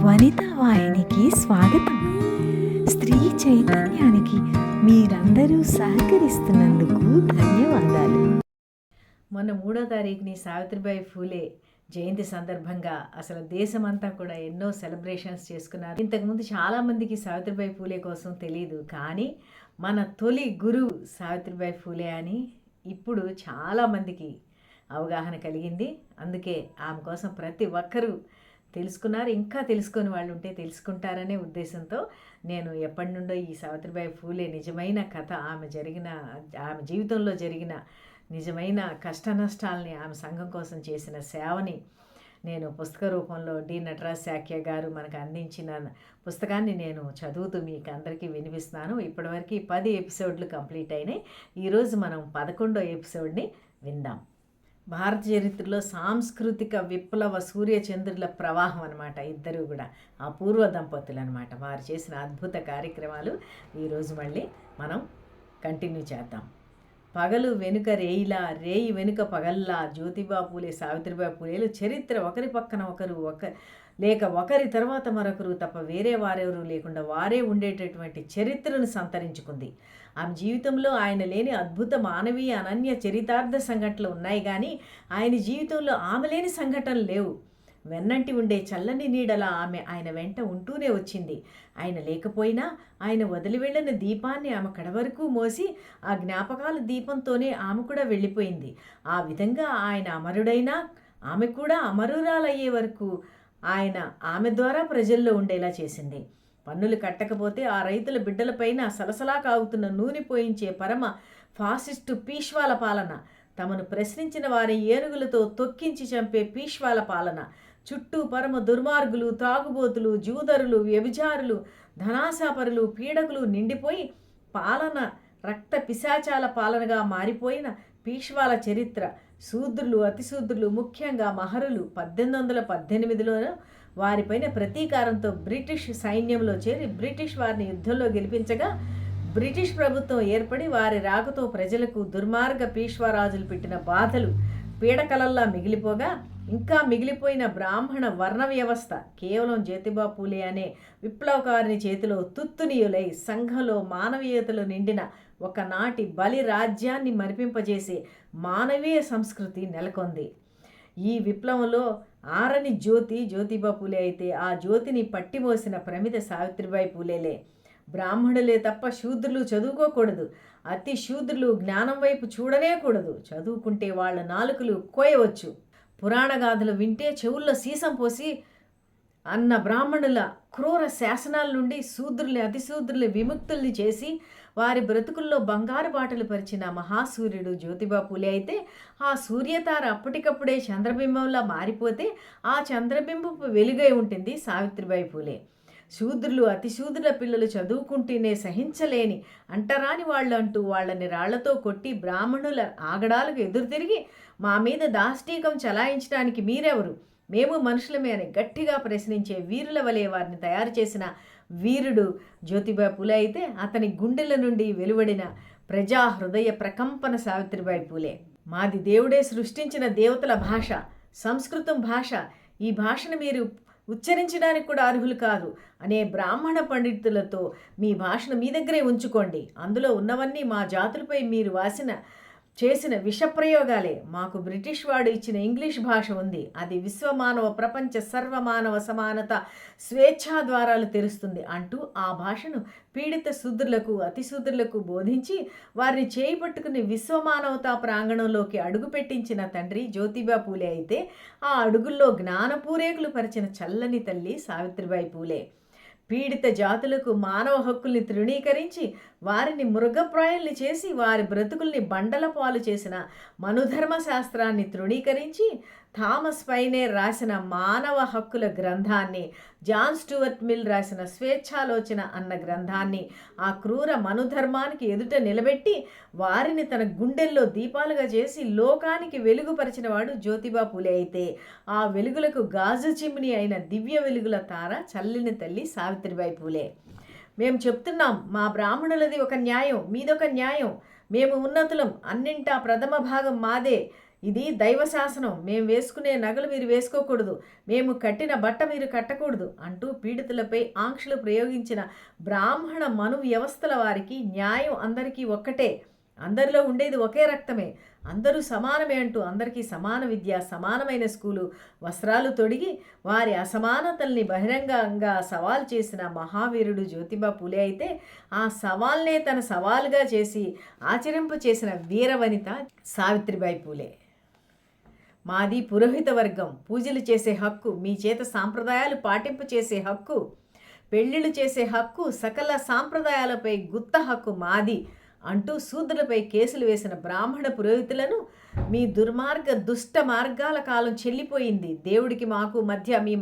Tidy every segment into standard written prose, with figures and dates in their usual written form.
వనితా వాహినికి స్వాగతం. స్త్రీ చైతన్యానికి మీరందరూ సహకరిస్తున్నందుకు ధన్యవాదాలు. మొన్న 3వ తారీఖుని సావిత్రిబాయి ఫూలే జయంతి సందర్భంగా అసలు దేశమంతా కూడా ఎన్నో సెలబ్రేషన్స్ చేసుకున్నారు. ఇంతకుముందు చాలామందికి సావిత్రిబాయి ఫూలే కోసం తెలియదు, కానీ మన తొలి గురువు సావిత్రిబాయి ఫూలే అని ఇప్పుడు చాలామందికి అవగాహన కలిగింది. అందుకే ఆమె కోసం ప్రతి ఒక్కరూ తెలుసుకున్నారు. ఇంకా తెలుసుకొని వాళ్ళు ఉంటే తెలుసుకుంటారనే ఉద్దేశంతో నేను ఎప్పటి నుండో ఈ సావిత్రిబాయి ఫూలే నిజమైన కథ, ఆమె జీవితంలో జరిగిన నిజమైన కష్ట నష్టాలని, ఆమె సంఘం కోసం చేసిన సేవని నేను పుస్తక రూపంలో డి నటరాజ్ శాక్య గారు మనకు అందించిన పుస్తకాన్ని నేను చదువుతూ మీకు అందరికీ వినిపిస్తున్నాను. ఇప్పటివరకు 10 ఎపిసోడ్లు కంప్లీట్ అయినాయి. ఈరోజు మనం 11వ ఎపిసోడ్ని విందాం. భారత చరిత్రలో సాంస్కృతిక విప్లవ సూర్యచంద్రుల ప్రవాహం అనమాట. ఇద్దరు కూడా అపూర్వ దంపతులు అనమాట. వారు చేసిన అద్భుత కార్యక్రమాలు ఈరోజు మళ్ళీ మనం కంటిన్యూ చేద్దాం. పగలు వెనుక రేయిలా, రేయి వెనుక పగల్లా జ్యోతిబా పూలే, సావిత్రిబాయి పూలేలు చరిత్ర ఒకరి పక్కన ఒకరు, ఒకరి తర్వాత మరొకరు తప్ప వేరే వారెవరు లేకుండా వారే ఉండేటటువంటి చరిత్రను సంతరించుకుంది. ఆమె జీవితంలో ఆయన లేని అద్భుత మానవీయ అనన్య చరితార్థ సంఘటనలు ఉన్నాయి, కానీ ఆయన జీవితంలో ఆమె లేని సంఘటనలు లేవు. వెన్నంటి ఉండే చల్లని నీడలా ఆమె ఆయన వెంట ఉంటూనే వచ్చింది. ఆయన లేకపోయినా ఆయన వదిలి వెళ్ళిన దీపాన్ని ఆమె కడవరకు మోసి ఆ జ్ఞాపకాల దీపంతోనే ఆమె కూడా వెళ్ళిపోయింది. ఆ విధంగా ఆయన అమరుడైనా ఆమె కూడా అమరురాలయ్యే వరకు ఆయన ఆమె ద్వారా ప్రజల్లో ఉండేలా చేసింది. పన్నులు కట్టకపోతే ఆ రైతుల బిడ్డలపైన సలసలా కాగుతున్న నూనె పోయించే పరమ ఫాసిస్టు పీష్వాల పాలన, తమను ప్రశ్నించిన వారి ఏనుగులతో తొక్కించి చంపే పీష్వాల పాలన, చుట్టూ పరమ దుర్మార్గులు, త్రాగుబోతులు, జూదరులు, వ్యభిచారులు, ధనాశాపరులు, పీడకులు నిండిపోయి పాలన రక్త పిశాచాల పాలనగా మారిపోయిన పీష్వాల చరిత్ర. శూద్రులు, అతిశూద్రులు, ముఖ్యంగా మహరులు 1818లో వారిపైన ప్రతీకారంతో బ్రిటిష్ సైన్యంలో చేరి బ్రిటిష్ వారిని యుద్ధంలో గెలిపించగా బ్రిటిష్ ప్రభుత్వం ఏర్పడి వారి రాకతో ప్రజలకు దుర్మార్గ పీష్వారాజులు పెట్టిన బాధలు పీడకలల్లా మిగిలిపోగా, ఇంకా మిగిలిపోయిన బ్రాహ్మణ వర్ణ వ్యవస్థ కేవలం జ్యోతిబా పూలే అనే విప్లవకారిని చేతిలో తుత్తునియులై సంఘంలో మానవీయతలో నిండిన ఒకనాటి బలి రాజ్యాన్ని మరిపింపజేసే మానవీయ సంస్కృతి నెలకొంది. ఈ విప్లవంలో ఆరని జ్యోతి జ్యోతిబా పూలే అయితే ఆ జ్యోతిని పట్టిమోసిన ప్రమిద సావిత్రిబాయి పూలేలే. బ్రాహ్మణులే తప్ప శూద్రులు చదువుకోకూడదు, అతి శూద్రులు జ్ఞానం వైపు చూడనే కూడదు. చదువుకుంటే వాళ్ళ నాలుకలు కోయవచ్చు. పురాణగాథలు వింటే చెవుల్లో సీసం పోసి అన్న బ్రాహ్మణుల క్రూర శాసనాల నుండి శూద్రుల్ని, అతిశూద్రుల్ని విముక్తుల్ని చేసి వారి బ్రతుకుల్లో బంగారు బాటలు పరిచిన మహాసూర్యుడు జ్యోతిబా పూలే అయితే, ఆ సూర్యతార అప్పటికప్పుడే చంద్రబింబంలా మారిపోతే ఆ చంద్రబింబపు వెలుగై ఉంటుంది సావిత్రిబాయి పూలే. శూద్రులు, అతిశూద్రుల పిల్లలు చదువుకుంటూనే సహించలేని అంటరాని వాళ్ళు అంటూ వాళ్ళని రాళ్లతో కొట్టి బ్రాహ్మణుల ఆగడాలకు ఎదురు తిరిగి మా మీద దాష్టీకం చలాయించడానికి మీరెవరు, మేము మనుషులమే అని గట్టిగా ప్రశ్నించే వీరుల వలె వారిని తయారు చేసిన వీరుడు జ్యోతిబా పూలే అయితే, అతని గుండెల నుండి వెలువడిన ప్రజా హృదయ ప్రకంపన సావిత్రిబాయి పూలే. మాది దేవుడే సృష్టించిన దేవతల భాష, సంస్కృతం భాష. ఈ భాషను మీరు ఉచ్చరించడానికి కూడా అర్హులు కాదు అనే బ్రాహ్మణ పండితులతో మీ భాషను మీ దగ్గరే ఉంచుకోండి. అందులో ఉన్నవన్నీ మా జాతులపై మీరు చేసిన విషప్రయోగాలే. మాకు బ్రిటిష్ వాడు ఇచ్చిన ఇంగ్లీష్ భాష ఉంది. అది విశ్వమానవ, ప్రపంచ సర్వమానవ సమానత, స్వేచ్ఛా ద్వారాలు తెరుస్తుంది అంటూ ఆ భాషను పీడిత శూద్రులకు, అతిశూద్రులకు బోధించి వారిని చేయి పట్టుకుని విశ్వమానవతా ప్రాంగణంలోకి అడుగుపెట్టించిన తండ్రి జ్యోతిబా పూలే అయితే, ఆ అడుగుల్లో జ్ఞానపూరేకులు పరిచిన చల్లని తల్లి సావిత్రిబాయి పూలే. పీడిత జాతులకు మానవ హక్కుల్ని తృణీకరించి వారిని మృగప్రాయుల్ని చేసి వారి బ్రతుకుల్ని బండల పాలు చేసిన మనుధర్మ శాస్త్రాన్ని తృణీకరించి థామస్ పైనేర్ రాసిన మానవ హక్కుల గ్రంథాన్ని, జాన్ స్టూవర్ట్ మిల్ రాసిన స్వేచ్ఛాలోచన అన్న గ్రంథాన్ని ఆ క్రూర మనుధర్మానికి ఎదుట నిలబెట్టి వారిని తన గుండెల్లో దీపాలుగా చేసి లోకానికి వెలుగుపరిచిన వాడు జ్యోతిబా పూలే అయితే, ఆ వెలుగులకు గాజు చిమ్ని అయిన దివ్య వెలుగుల తార చల్లని తల్లి సావిత్రిబాయి పూలే. మేము చెప్తున్నాం, మా బ్రాహ్మణులది ఒక న్యాయం, మీదొక న్యాయం, మేము ఉన్నతులం, అన్నింటా ప్రథమ భాగం మాదే, ఇది దైవ శాసనం, మేము వేసుకునే నగలు మీరు వేసుకోకూడదు, మేము కట్టిన బట్ట మీరు కట్టకూడదు అంటూ పీడితులపై ఆంక్షలు ప్రయోగించిన బ్రాహ్మణ మను వ్యవస్థల వారికి న్యాయం అందరికీ ఒక్కటే, అందరిలో ఉండేది ఒకే రక్తమే, అందరూ సమానమే అంటూ అందరికీ సమాన విద్య, సమానమైన స్కూలు, వస్త్రాలు తొడిగి వారి అసమానతల్ని బహిరంగంగా సవాల్ చేసిన మహావీరుడు జ్యోతిబా పూలే అయితే, ఆ సవాల్నే తన సవాలుగా చేసి ఆచరింప చేసిన వీరవనిత సావిత్రిబాయి పూలే. మాది పురోహిత వర్గం, పూజలు చేసే హక్కు, మీ చేత సాంప్రదాయాలు పాటింపు చేసే హక్కు, పెళ్ళిళ్ళు చేసే హక్కు, సకల సాంప్రదాయాలపై గుత్త హక్కు మాది అంటూ శూద్రులపై కేసులు వేసిన బ్రాహ్మణ పురోహితులను, మీ దుర్మార్గ దుష్ట మార్గాల కాలం చెల్లిపోయింది, దేవుడికి మాకు మధ్య మీ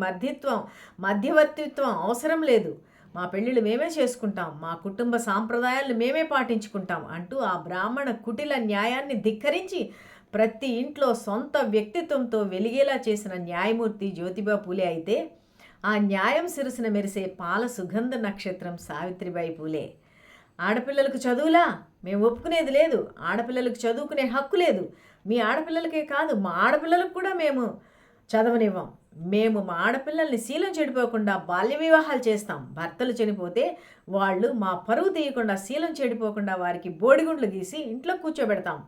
మధ్యవర్తిత్వం అవసరం లేదు, మా పెళ్ళిళ్ళు మేమే చేసుకుంటాం, మా కుటుంబ సాంప్రదాయాలను మేమే పాటించుకుంటాం అంటూ ఆ బ్రాహ్మణ కుటిల న్యాయాన్ని ధిక్కరించి ప్రతి ఇంట్లో సొంత వ్యక్తిత్వంతో వెలిగేలా చేసిన న్యాయమూర్తి జ్యోతిబా పూలే అయితే, ఆ న్యాయం సిరుసిన మెరిసే పాల సుగంధ నక్షత్రం సావిత్రిబాయి పూలే. ఆడపిల్లలకు చదువులా? మేము ఒప్పుకునేది లేదు. ఆడపిల్లలకు చదువుకునే హక్కు లేదు. మీ ఆడపిల్లలకే కాదు, మా ఆడపిల్లలకు కూడా మేము చదవనివ్వం. మేము మా ఆడపిల్లల్ని శీలం చెడిపోకుండా బాల్య వివాహాలు చేస్తాం. భర్తలు చనిపోతే వాళ్ళు మా పరువు తీయకుండా, శీలం చెడిపోకుండా వారికి బోడిగుండ్లు గీసి ఇంట్లో కూర్చోబెడతాం.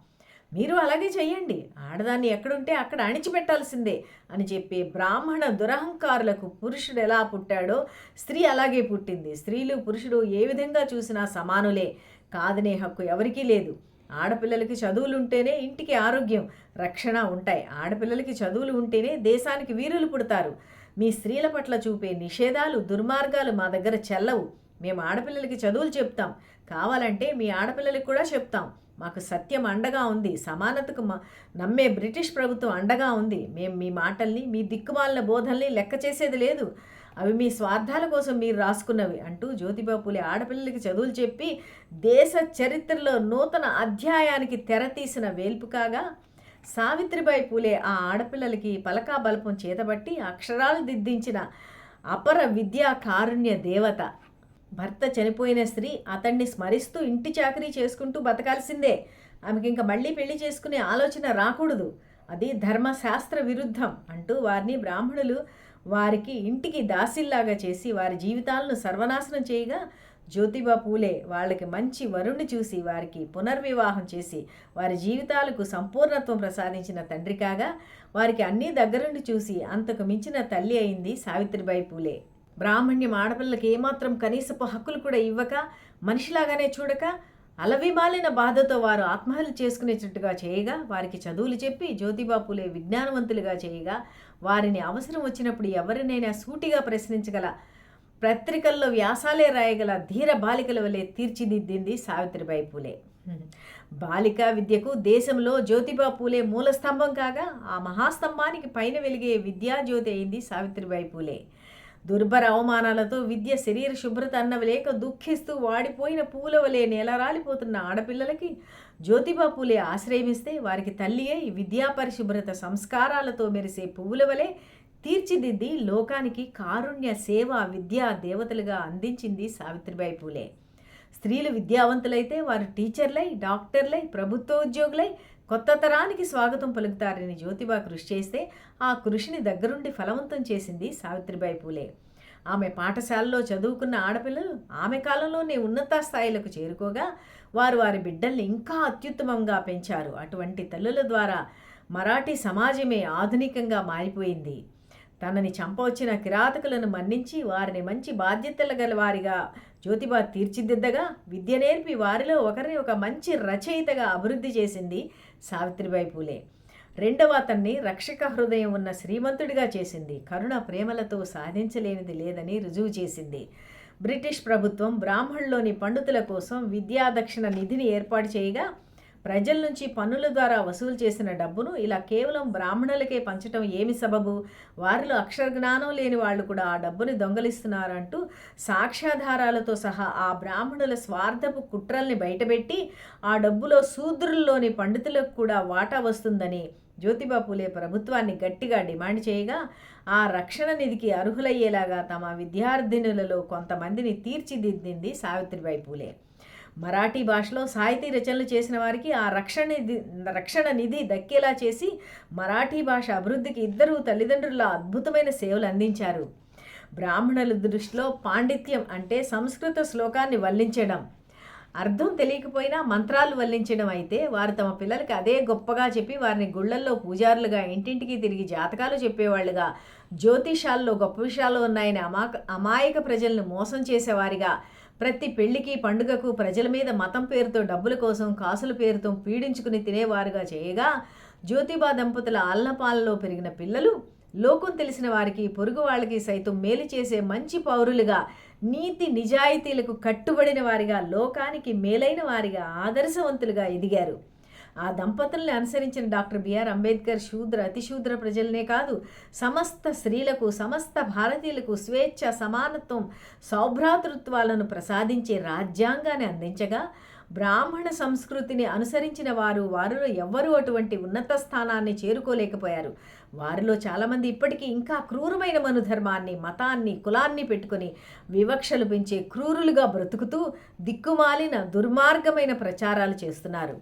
మీరు అలాగే చెయ్యండి, ఆడదాన్ని ఎక్కడుంటే అక్కడ అణిచిపెట్టాల్సిందే అని చెప్పి బ్రాహ్మణ దురహంకారులకు పురుషుడు ఎలా పుట్టాడో స్త్రీ అలాగే పుట్టింది. స్త్రీలు పురుషుడు ఏ విధంగా చూసినా సమానులే, కాదనే హక్కు ఎవరికీ లేదు. ఆడపిల్లలకి చదువులు ఉంటేనే ఇంటికి ఆరోగ్యం, రక్షణ ఉంటాయి. ఆడపిల్లలకి చదువులు ఉంటేనే దేశానికి వీరులు పుడతారు. మీ స్త్రీల పట్ల చూపే నిషేధాలు, దుర్మార్గాలు మా దగ్గర చెల్లవు. మేము ఆడపిల్లలకి చదువులు చెప్తాం, కావాలంటే మీ ఆడపిల్లలకి కూడా చెప్తాం. మాకు సత్యం అండగా ఉంది, సమానతకు నమ్మే బ్రిటిష్ ప్రభుత్వం అండగా ఉంది. మేము మీ మాటల్ని, మీ దిక్కుమాలిన బోధల్ని లెక్క చేసేది లేదు. అవి మీ స్వార్థాల కోసం మీరు రాసుకున్నవి అంటూ జ్యోతిబా పూలే ఆడపిల్లలకి చదువులు చెప్పి దేశ చరిత్రలో నూతన అధ్యాయానికి తెరతీసిన వేల్పు కాగా, సావిత్రిబాయి పూలే ఆ ఆడపిల్లలకి పలకా బలపం చేతబట్టి అక్షరాలు దిద్దించిన అపర విద్యా కారుణ్య దేవత. భర్త చనిపోయిన స్త్రీ అతన్ని స్మరిస్తూ ఇంటి చాకరీ చేసుకుంటూ బతకాల్సిందే. ఆమెకి ఇంకా మళ్ళీ పెళ్లి చేసుకునే ఆలోచన రాకూడదు, అది ధర్మశాస్త్ర విరుద్ధం అంటూ వారిని బ్రాహ్మణులు వారికి ఇంటికి దాసిల్లాగా చేసి వారి జీవితాలను సర్వనాశనం చేయగా, జ్యోతిబా పూలే వాళ్ళకి మంచి వరుణ్ణి చూసి వారికి పునర్వివాహం చేసి వారి జీవితాలకు సంపూర్ణత్వం ప్రసాదించిన తండ్రి కాగా, వారికి అన్నీ దగ్గరుండి చూసి అంతకు మించిన తల్లి అయింది సావిత్రిబాయి పూలే. బ్రాహ్మణ్యం ఆడపిల్లకి ఏమాత్రం కనీసపు హక్కులు కూడా ఇవ్వక, మనిషిలాగానే చూడక, అలవిమాలిన బాధతో వారు ఆత్మహత్యలు చేసుకునేటట్టుగా చేయగా, వారికి చదువులు చెప్పి జ్యోతిబా పూలే విజ్ఞానవంతులుగా చేయగా, వారిని అవసరం వచ్చినప్పుడు ఎవరినైనా సూటిగా ప్రశ్నించగల, పత్రికల్లో వ్యాసాలే రాయగల ధీర బాలికల వలె తీర్చిదిద్దింది సావిత్రిబాయి పూలే. బాలికా విద్యకు దేశంలో జ్యోతిబా పూలే మూలస్తంభం కాగా, ఆ మహాస్తంభానికి పైన వెలిగే విద్యాజ్యోతి అయింది సావిత్రిబాయి పూలే. దుర్భర అవమానాలతో విద్య, శరీర శుభ్రత అన్నవి లేక దుఃఖిస్తూ వాడిపోయిన పూల వలె నేలరాలిపోతున్న ఆడపిల్లలకి జ్యోతిబా పూలే ఆశ్రయమిస్తే, వారికి తల్లి అయి విద్యా పరిశుభ్రత సంస్కారాలతో మెరిసే పువ్వుల వలె తీర్చిదిద్ది లోకానికి కారుణ్య సేవ విద్యా దేవతలుగా అందించింది సావిత్రిబాయి పూలే. స్త్రీలు విద్యావంతులైతే వారు టీచర్లై, డాక్టర్లై, ప్రభుత్వోద్యోగులై కొత్త తరానికి స్వాగతం పలుకుతారని జ్యోతిబా కృషి చేస్తే, ఆ కృషిని దగ్గరుండి ఫలవంతం చేసింది సావిత్రిబాయి పూలే. ఆమె పాఠశాలలో చదువుకున్న ఆడపిల్లలు ఆమె కాలంలోనే ఉన్నత స్థాయిలకు చేరుకోగా, వారు వారి బిడ్డల్ని ఇంకా అత్యుత్తమంగా పెంచారు. అటువంటి తల్లుల ద్వారా మరాఠీ సమాజమే ఆధునికంగా మారిపోయింది. తనని చంపవచ్చిన కిరాతకులను మన్నించి వారిని మంచి బాధ్యతలు గల వారిగా జ్యోతిబా తీర్చిదిద్దగా, విద్య నేర్పి వారిలో ఒకరిని ఒక మంచి రచయితగా అభివృద్ధి చేసింది సావిత్రిబాయి పూలే. రెండవ అతన్ని రక్షక హృదయం ఉన్న శ్రీమంతుడిగా చేసింది. కరుణ ప్రేమలతో సాధించలేనిది లేదని రుజువు చేసింది. బ్రిటిష్ ప్రభుత్వం బ్రాహ్మణుల్లోని పండితుల కోసం విద్యాదక్షిణ నిధిని ఏర్పాటు చేయగా, ప్రజల నుంచి పన్నుల ద్వారా వసూలు చేసిన డబ్బును ఇలా కేవలం బ్రాహ్మణులకే పంచటం ఏమి సబబు? వారిలో అక్షర జ్ఞానం లేని వాళ్ళు కూడా ఆ డబ్బుని దొంగలిస్తున్నారంటూ సాక్ష్యాధారాలతో సహా ఆ బ్రాహ్మణుల స్వార్థపు కుట్రల్ని బయటపెట్టి, ఆ డబ్బులో శూద్రుల్లోని పండితులకు కూడా వాటా వస్తుందని జ్యోతిబా పూలే ప్రభుత్వాన్ని గట్టిగా డిమాండ్ చేయగా, ఆ రక్షణ నిధికి అర్హులయ్యేలాగా తమ విద్యార్థినులలో కొంతమందిని తీర్చిదిద్దింది సావిత్రిబాయి పూలే. మరాఠీ భాషలో సాహితీ రచనలు చేసిన వారికి ఆ రక్షణ నిధి దక్కేలా చేసి మరాఠీ భాష అభివృద్ధికి ఇద్దరు తల్లిదండ్రుల అద్భుతమైన సేవలు అందించారు. బ్రాహ్మణుల దృష్టిలో పాండిత్యం అంటే సంస్కృత శ్లోకాన్ని వల్లించడం, అర్థం తెలియకపోయినా మంత్రాలు వల్లించడం అయితే వారు తమ పిల్లలకి అదే గొప్పగా చెప్పి వారిని గుళ్ళల్లో పూజారులుగా, ఇంటింటికి తిరిగి జాతకాలు చెప్పేవాళ్ళుగా, జ్యోతిషాల్లో గొప్ప విషయాలు ఉన్నాయని అమాయక ప్రజలను మోసం చేసేవారిగా, ప్రతి పెళ్లికి పండుగకు ప్రజల మీద మతం పేరుతో డబ్బుల కోసం కాసుల పేరుతో పీడించుకుని తినేవారుగా చేయగా, జ్యోతిబా దంపతుల ఆలనపాలలో పెరిగిన పిల్లలు లోకం తెలిసిన వారికి, పొరుగు వాళ్ళకి సైతం మేలు చేసే మంచి పౌరులుగా, నీతి నిజాయితీలకు కట్టుబడిన వారిగా, లోకానికి మేలైన వారిగా, ఆదర్శవంతులుగా ఎదిగారు. ఆ దంపతుల్ని అనుసరించిన డాక్టర్ బిఆర్ అంబేద్కర్ అతిశూద్ర ప్రజలనే కాదు, సమస్త స్త్రీలకు, సమస్త భారతీయులకు స్వేచ్ఛ, సమానత్వం, సౌభ్రాతృత్వాలను ప్రసాదించే రాజ్యాంగాన్ని అందించగా, బ్రాహ్మణ సంస్కృతిని అనుసరించిన వారిలో ఎవ్వరూ అటువంటి ఉన్నత స్థానాన్ని చేరుకోలేకపోయారు. వారిలో చాలామంది ఇప్పటికీ ఇంకా క్రూరమైన మనుధర్మాన్ని, మతాన్ని, కులాన్ని పెట్టుకొని వివక్షలు పెంచే క్రూరులుగా బ్రతుకుతూ దిక్కుమాలిన దుర్మార్గమైన ప్రచారాలు చేస్తున్నారు.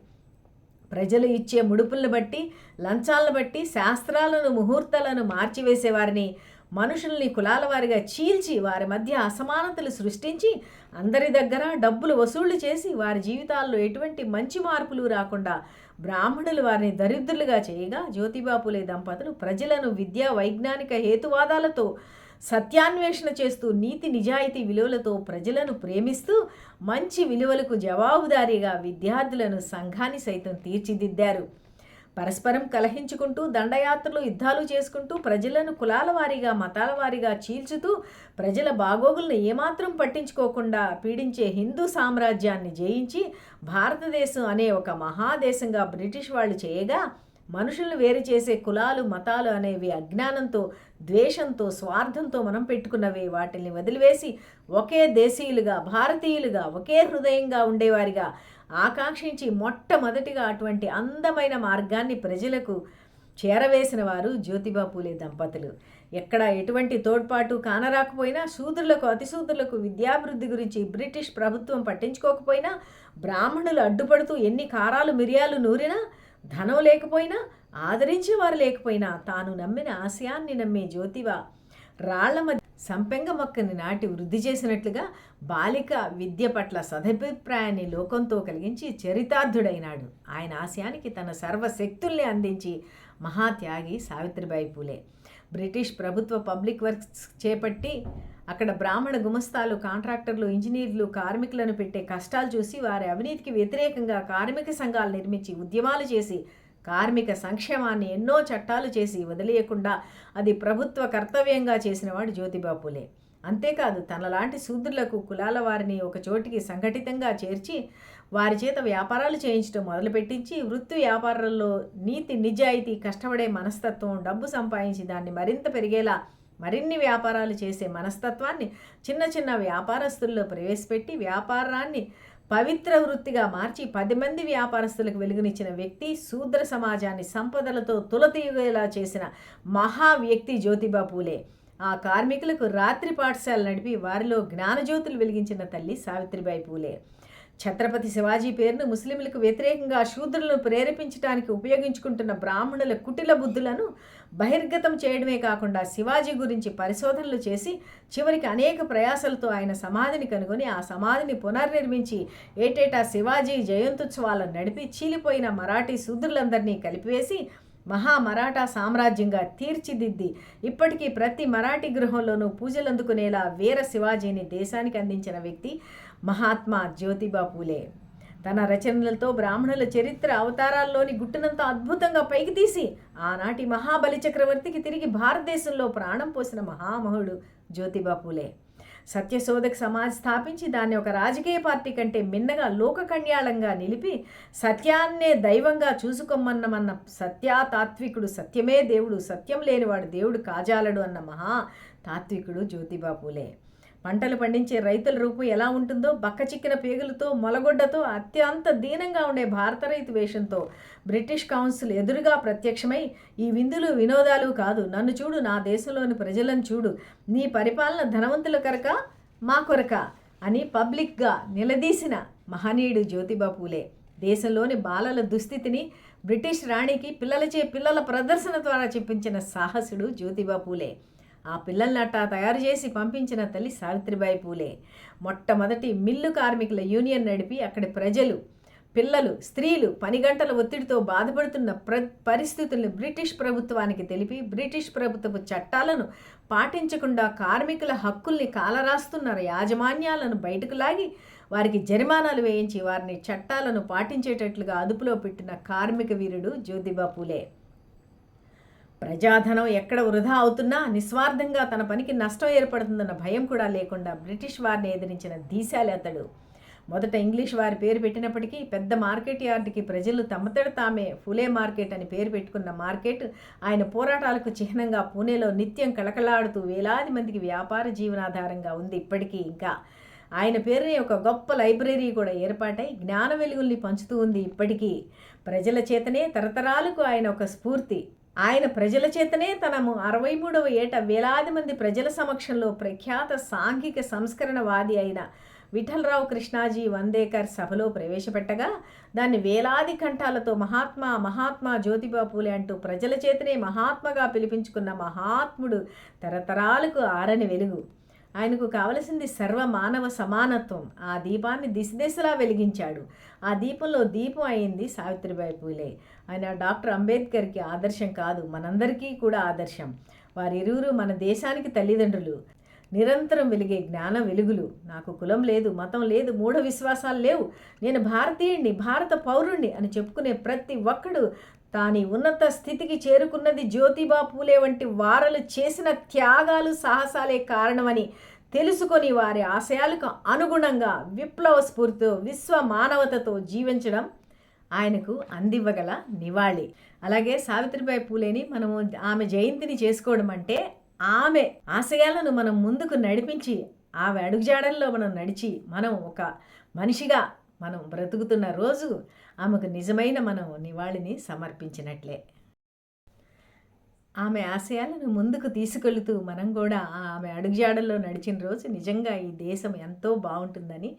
ప్రజలు ఇచ్చే ముడుపులను బట్టి, లంచాలను బట్టి శాస్త్రాలను, ముహూర్తాలను మార్చివేసేవారిని, మనుషుల్ని కులాల వారిగా చీల్చి వారి మధ్య అసమానతలు సృష్టించి అందరి దగ్గర డబ్బులు వసూళ్లు చేసి వారి జీవితాల్లో ఎటువంటి మంచి మార్పులు రాకుండా బ్రాహ్మణులు వారిని దరిద్రులుగా చేయగా, జ్యోతిబా పూలే దంపతులు ప్రజలను విద్యా వైజ్ఞానిక హేతువాదాలతో సత్యాన్వేషణ చేస్తూ నీతి నిజాయితీ విలువలతో ప్రజలను ప్రేమిస్తూ మంచి విలువలకు జవాబుదారీగా విద్యార్థులను, సంఘాన్ని సైతం తీర్చిదిద్దారు. పరస్పరం కలహించుకుంటూ దండయాత్రలు, యుద్ధాలు చేసుకుంటూ ప్రజలను కులాల వారీగా, మతాల వారీగా చీల్చుతూ ప్రజల బాగోగులను ఏమాత్రం పట్టించుకోకుండా పీడించే హిందూ సామ్రాజ్యాన్ని జయించి భారతదేశం అనే ఒక మహాదేశంగా బ్రిటిష్ వాళ్ళు చేయగా, మనుషులను వేరు చేసే కులాలు, మతాలు అనేవి అజ్ఞానంతో, ద్వేషంతో, స్వార్థంతో మనం పెట్టుకున్నవి. వాటిని వదిలివేసి ఒకే దేశీయులుగా, భారతీయులుగా, ఒకే హృదయంగా ఉండేవారిగా ఆకాంక్షించి మొట్టమొదటిగా అటువంటి అందమైన మార్గాన్ని ప్రజలకు చేరవేసిన వారు జ్యోతిబా పూలే దంపతులు. ఎక్కడ ఎటువంటి తోడ్పాటు కానరాకపోయినా, శూద్రులకు, అతిశూద్రులకు విద్యాభివృద్ధి గురించి బ్రిటిష్ ప్రభుత్వం పట్టించుకోకపోయినా, బ్రాహ్మణులు అడ్డుపడుతూ ఎన్ని కారాలు మిరియాలు నూరినా, ధనం లేకపోయినా, ఆదరించేవారు లేకపోయినా, తాను నమ్మిన ఆశయాన్ని నమ్మే జ్యోతిబా రాళ్ల మధ్య సంపెంగ మొక్కని నాటి వృద్ధి చేసినట్లుగా బాలిక విద్య పట్ల సదభిప్రాయాన్ని లోకంతో కలిగించి చరితార్థుడైనాడు. ఆయన ఆశయానికి తన సర్వశక్తుల్ని అందించి మహాత్యాగి సావిత్రిబాయి పూలే. బ్రిటిష్ ప్రభుత్వ పబ్లిక్ వర్క్స్ చేపట్టి అక్కడ బ్రాహ్మణ గుమస్తాలు, కాంట్రాక్టర్లు, ఇంజనీర్లు, కార్మికులను పెట్టే కష్టాలు చూసి వారి అవినీతికి వ్యతిరేకంగా కార్మిక సంఘాలు నిర్మించి ఉద్యమాలు చేసి కార్మిక సంక్షేమాన్ని ఎన్నో చట్టాలు చేసి వదిలేయకుండా అది ప్రభుత్వ కర్తవ్యంగా చేసినవాడు జ్యోతిబా పూలే. అంతేకాదు తనలాంటి శూద్రులకు, కులాల వారిని ఒక చోటికి సంఘటితంగా చేర్చి వారి చేత వ్యాపారాలు చేయించడం మొదలుపెట్టించి వృత్తి వ్యాపారాల్లో నీతి నిజాయితీ, కష్టపడే మనస్తత్వం, డబ్బు సంపాదించి దాన్ని మరింత పెరిగేలా మరిన్ని వ్యాపారాలు చేసే మనస్తత్వాన్ని చిన్న చిన్న వ్యాపారస్తుల్లో ప్రవేశపెట్టి వ్యాపారాన్ని పవిత్ర వృత్తిగా మార్చి 10 మంది వ్యాపారస్తులకు వెలుగునిచ్చిన వ్యక్తి, శూద్ర సమాజాన్ని సంపదలతో తులతీగేలా చేసిన మహా వ్యక్తి జ్యోతిబా పూలే. ఆ కార్మికులకు రాత్రి పాఠశాల నడిపి వారిలో జ్ఞానజ్యోతులు వెలిగించిన తల్లి సావిత్రిబాయి పూలే. ఛత్రపతి శివాజీ పేరును ముస్లింలకు వ్యతిరేకంగా శూద్రులను ప్రేరేపించడానికి ఉపయోగించుకుంటున్న బ్రాహ్మణుల కుటిల బుద్ధులను బహిర్గతం చేయడమే కాకుండా శివాజీ గురించి పరిశోధనలు చేసి చివరికి అనేక ప్రయాసలతో ఆయన సమాధిని కనుగొని ఆ సమాధిని పునర్నిర్మించి ఏటేటా శివాజీ జయంత్యుత్సవాలను నడిపి చీలిపోయిన మరాఠీ శూద్రులందరినీ కలిపివేసి మహామరాఠా సామ్రాజ్యంగా తీర్చిదిద్ది ఇప్పటికీ ప్రతి మరాఠీ గృహంలోనూ పూజలు అందుకునేలా వీర శివాజీని దేశానికి అందించిన వ్యక్తి మహాత్మా జ్యోతిబా పూలే. తన రచనలతో బ్రాహ్మణుల చరిత్ర అవతారాల్లోని గుట్టునంత అద్భుతంగా పైకి తీసి ఆనాటి మహాబలి చక్రవర్తికి తిరిగి భారతదేశంలో ప్రాణం పోసిన మహామహుడు జ్యోతిబా పూలే. సత్యశోధక సమాజ్ స్థాపించి దాన్ని ఒక రాజకీయ పార్టీ కంటే మిన్నగా లోక కళ్యాణంగా నిలిపి సత్యాన్నే దైవంగా చూసుకోమన్నమన్న సత్యాతాత్వికుడు, సత్యమే దేవుడు, సత్యం లేనివాడు దేవుడు కాజాలడు అన్న మహా తాత్వికుడు జ్యోతిబా పూలే. పంటలు పండించే రైతుల రూపు ఎలా ఉంటుందో బక్కచిక్కిన పేగులతో, మొలగొడ్డతో, అత్యంత దీనంగా ఉండే భారత రైతు వేషంతో బ్రిటిష్ కౌన్సిల్ ఎదురుగా ప్రత్యక్షమై ఈ విందులు వినోదాలు కాదు, నన్ను చూడు, నా దేశంలోని ప్రజలను చూడు, నీ పరిపాలన ధనవంతుల కొరక మా కొరక అని పబ్లిక్గా నిలదీసిన మహనీయుడు జ్యోతిబా పూలే. దేశంలోని బాలల దుస్థితిని బ్రిటిష్ రాణికి పిల్లల ప్రదర్శన ద్వారా చెప్పించిన సాహసుడు జ్యోతిబా పూలే. ఆ పిల్లలనట్టా తయారు చేసి పంపించిన తల్లి సావిత్రిబాయి పూలే. మొట్టమొదటి మిల్లు కార్మికుల యూనియన్ నడిపి అక్కడి ప్రజలు, పిల్లలు, స్త్రీలు పని గంటల ఒత్తిడితో బాధపడుతున్న పరిస్థితులను బ్రిటిష్ ప్రభుత్వానికి తెలిపి బ్రిటిష్ ప్రభుత్వపు చట్టాలను పాటించకుండా కార్మికుల హక్కుల్ని కాలరాస్తున్న యాజమాన్యాలను బయటకు లాగి వారికి జరిమానాలు వేయించి వారిని చట్టాలను పాటించేటట్లుగా అదుపులో పెట్టిన కార్మిక వీరుడు జ్యోతిబా పూలే. ప్రజాధనం ఎక్కడ వృధా అవుతున్నా నిస్వార్థంగా తన పనికి నష్టం ఏర్పడుతుందన్న భయం కూడా లేకుండా బ్రిటిష్ వారిని ఎదిరించిన ధీశాలి అతడు. మొదట ఇంగ్లీష్ వారి పేరు పెట్టినప్పటికీ పెద్ద మార్కెట్ యార్డ్కి ప్రజలు తమతట తామే ఫులే మార్కెట్ అని పేరు పెట్టుకున్న మార్కెట్ ఆయన పోరాటాలకు చిహ్నంగా పూణేలో నిత్యం కళకళాడుతూ వేలాది మందికి వ్యాపార జీవనాధారంగా ఉంది. ఇప్పటికీ ఇంకా ఆయన పేరుని ఒక గొప్ప లైబ్రరీ కూడా ఏర్పాటై జ్ఞాన వెలుగుల్ని పంచుతూ ఉంది. ఇప్పటికీ ప్రజల చేతనే తరతరాలకు ఆయన ఒక స్ఫూర్తి. ఆయన ప్రజల చేతనే తన 63వ ఏట వేలాది మంది ప్రజల సమక్షంలో ప్రఖ్యాత సాంఘిక సంస్కరణవాది అయిన విఠలరావు కృష్ణాజీ వందేకర్ సభలో ప్రవేశపెట్టగా దాన్ని వేలాది కంఠాలతో మహాత్మా జ్యోతిబా పూలే అంటూ ప్రజల చేతనే మహాత్మగా పిలిపించుకున్న మహాత్ముడు, తరతరాలకు ఆరని వెలుగు. ఆయనకు కావలసింది సర్వమానవ సమానత్వం. ఆ దీపాన్ని దిశలా వెలిగించాడు. ఆ దీపంలో దీపం అయింది సావిత్రిబాయి పూలే. ఆయన డాక్టర్ అంబేద్కర్కి ఆదర్శం కాదు, మనందరికీ కూడా ఆదర్శం. వారిరువురు మన దేశానికి తల్లిదండ్రులు, నిరంతరం వెలిగే జ్ఞాన వెలుగులు. నాకు కులం లేదు, మతం లేదు, మూఢ విశ్వాసాలు లేవు, నేను భారతీయుణ్ణి, భారత పౌరుణ్ణి అని చెప్పుకునే ప్రతి ఒక్కడు తాని ఉన్నత స్థితికి చేరుకున్నది జ్యోతిబా పూలే వంటి వారలు చేసిన త్యాగాలు, సాహసాలే కారణమని తెలుసుకొని వారి ఆశయాలకు అనుగుణంగా విప్లవ స్ఫూర్తితో విశ్వ మానవతతో జీవించడం ఆయనకు అందివ్వగల నివాళి. అలాగే సావిత్రిబాయి పూలేని మనము ఆమె జయంతిని చేసుకోవడం అంటే ఆమె ఆశయాలను మనం ముందుకు నడిపించి ఆమె అడుగుజాడల్లో మనం నడిచి మనం ఒక మనిషిగా మనం బ్రతుకుతున్న రోజు ఆమెకు నిజమైన మనం నివాళిని సమర్పించినట్లే. ఆమె ఆశయాలను ముందుకు తీసుకెళుతూ మనం కూడా ఆమె అడుగుజాడల్లో నడిచిన రోజు నిజంగా ఈ దేశం ఎంతో బాగుంటుందని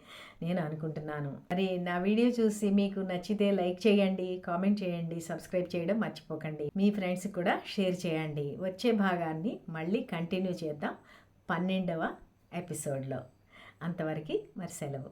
నేను అనుకుంటున్నాను. మరి నా వీడియో చూసి మీకు నచ్చితే లైక్ చేయండి, కామెంట్ చేయండి, సబ్స్క్రైబ్ చేయడం మర్చిపోకండి. మీ ఫ్రెండ్స్కి కూడా షేర్ చేయండి. వచ్చే భాగాన్ని మళ్ళీ కంటిన్యూ చేద్దాం 12వ ఎపిసోడ్లో. అంతవరకు మరి సెలవు.